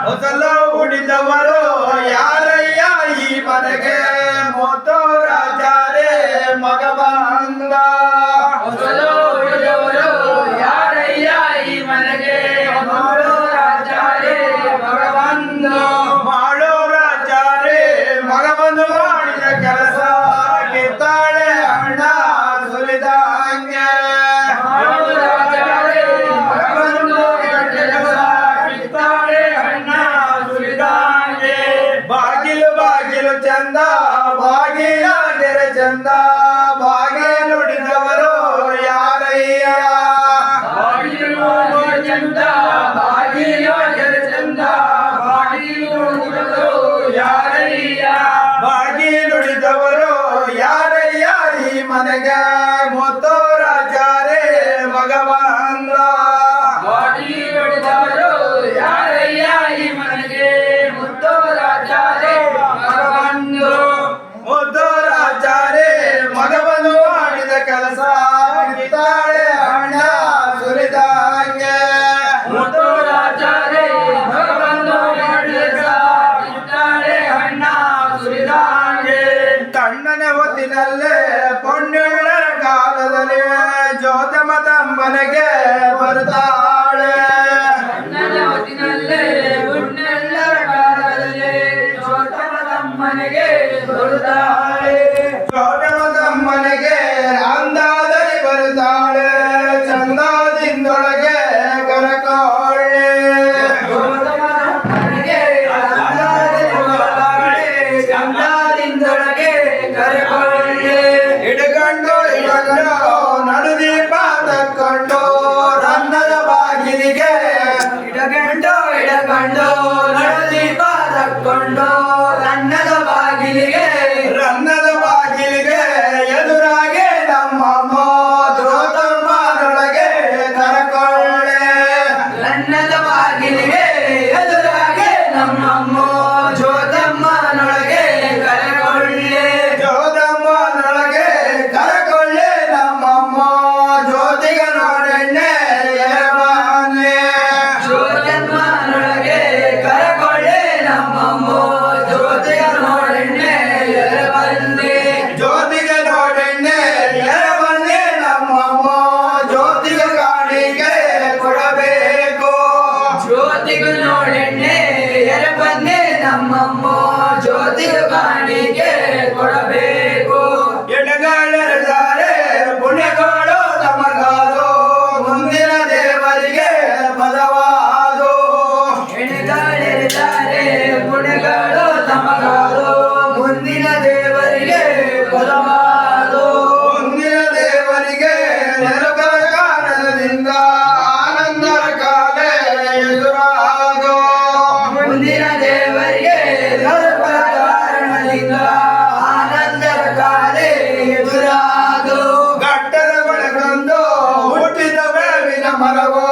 ಹೊಸಲು ಉಳಿದವರು ಯಾರಯ್ಯ ಈ ಮನೆಗೆ ಮೋತೋರಾಚಾರ್ಯ ಮಗ ಬಂದ ಹೊಸಲು ಉಳಿದವರು ಯಾರಯ್ಯ ಈ ಮನೆಗೆ ಮೋತೋರಾಚಾರ್ಯ ಮಗ ಬಂದ ಮಾಡೋರಾಚಾರ್ಯ ಮಗ ಬಂದು ಮಾಡಿದ ಕೆಲಸ ಕಿತ್ತಾಳೆ ಅಣ್ಣ ಸುರಿದಂಗೆ ಬಾಗಿಲು ಬಾಗಿಲು ಚಂದ ಬಾಗಿಲ ತೆರೆ ಚಂದ ಬಾಗಿಲು ನುಡಿದವರು ಯಾರಯ್ಯ ಬಾಗಿಲು ಚಂದ ಬಾಗಿಲು ಚಂದ ಬಾಗಿಲು ನುಡಿದವರು ಯಾರಯ್ಯ ಬಾಗಿಲು ನುಡಿದವರು ಯಾರಯ್ಯ ಈ ಮನೆಗೆ ಮೋತೋರಾಚಾರ್ಯ ಮಗ ಬಂದ ಬಾಗಿಲು ನುಡಿದವರು ಯಾರಯ್ಯ ಈ ಮನೆಗೆ ಮುತ್ತೋರಾಚಾರ್ಯ ಮಗ ಬಂದು ಮೋತೋರಾಚಾರ್ಯ ಮಗ ಬಂದು ಮಾಡಿದ ಕೆಲಸ ಕಿತ್ತಾಳೆ ಹಣ ಸುರಿದಂಗೆ ಮುತ್ತೋರಾಚಾರ್ಯ ಮಗ ಬಂದು ಮಾಡಿದ ಕಿತ್ತಾಳೆ ಹಣ್ಣ ಸುರಿದಂಗೆ ತಣ್ಣನೆ ಹೊತ್ತಿನಲ್ಲೇ ಪೊನ್ನುಳ್ಳರ ಕಾಲದಲ್ಲಿ ಜ್ಯೋತಮ ತಮ್ಮನೆಗೆ ಬರ್ತಾಳೆ ನನ್ನ ಹೊತ್ತಿನಲ್ಲೇ ಗುಡ್ನೆಲ್ಲರ ಕಾಲದಲ್ಲಿ ಚೋಟಮ ತಮ್ಮನಿಗೆ ಬರುತ್ತಾಳೆ ಜ್ಯೋತಮ ತಮ್ಮನೆಗೆ ಅಂದಾದಲ್ಲಿ ಬರ್ತಾಳೆ ಚಂದಾದಿಂದೊಳಗೆ ಕರಕೊಳ್ಳೆ ಚೋಟಮ ತಮ್ಮನಿಗೆ ಅಂದಾದಲ್ಲಿ ಬರುತ್ತಾಳೆ ಚಂದಾದಿಂದೊಳಗೆ ಕರೆಕೊಳ್ಳೆ ಹಿಡ್ಕೊಂಡು ನಡುದೀಪ ತಕ್ಕೊಂಡು ರನ್ನದ ಬಾಗಿಲಿಗೆ ಇಡಗಂಡು ನಡುದೀಪ ತಕ್ಕೊಂಡು ರನ್ನದ ಬಾಗಿಲಿಗೆ ರನ್ನದ ಬಾಗಿಲಿಗೆ ಎದುರಾಗೆ ನಮ್ಮಮ್ಮ ದ್ರೋತಮ್ಮನೊಳಗೆ ಕರಕೊಳ್ಳೆ ರನ್ನದ ಬಾಗಿಲಿಗೆ ಎದುರಾಗೆ ನಮ್ಮಮ್ಮ ಜ್ಯೋತಮ್ಮನೊಳಗೆ ಕರೆಕೊಳ್ಳೆ ಜ್ಯೋತಮ್ಮನೊಳಗೆ ಕರಕೊಳ್ಳೆ ನಮ್ಮಮ್ಮ ಜ್ಯೋತಿಗ ನೋಡೆಣ್ಣೆ ಎರವನ್ನೆ ಜ್ಯೋತಮ್ಮನೊಳಗೆ ಕರೆಕೊಳ್ಳೆ ನಮ್ಮಮ್ಮ ಜ್ಯೋತಿಗ ನೋಡೆಣ್ಣೆ ಎರವನ್ನೆ ಜ್ಯೋತಿಗ ನೋಡೆಣ್ಣೆ ಎರವನ್ನೆ ನಮ್ಮಮ್ಮ ಜ್ಯೋತಿಗ ಕಾಣಿಕೆ ಕೊಡಬೇಕು ಜ್ಯೋತಿಗ ನೋಡೆಣ್ಣೆ ಎರವನ್ನೆ ನಮ್ಮಮ್ಮ ಜ್ಯೋತಿಗ ಕಾಣಿಕೆ ಕೊಡಬೇಕು ಎಡಗಾಳೆರೆದಾರೆ ಪುಣ್ಯಗಳು ತಮಗಾದು ಮುಂದಿನ ದೇವರಿಗೆ ಪದವಾದು ಹೆಣಗಾಳೆರಿದ್ದಾರೆ ಪುಣೆಗಳು ತಮಗಾದು ಮುಂದಿನ ದೇವರಿಗೆ ಪದವಾದು ಮುಂದಿನ ದೇವರಿಗೆ ನೆರಗಳ ಕಾರಣದಿಂದ ಆನಂದರ ಕಾಲೇ ಎದುರಾದು ಮುಂದಿನ ದೇವರಿಗೆ ನೆರಗಳ ಕಾರಣದಿಂದ ಆನಂದರ ಕಾಲೇ ಎದುರಾದು ಗಟ್ಟದ ಬೆಳಗೊಂದು ಹುಟ್ಟಿದ ಬೇವಿನ ಮರವು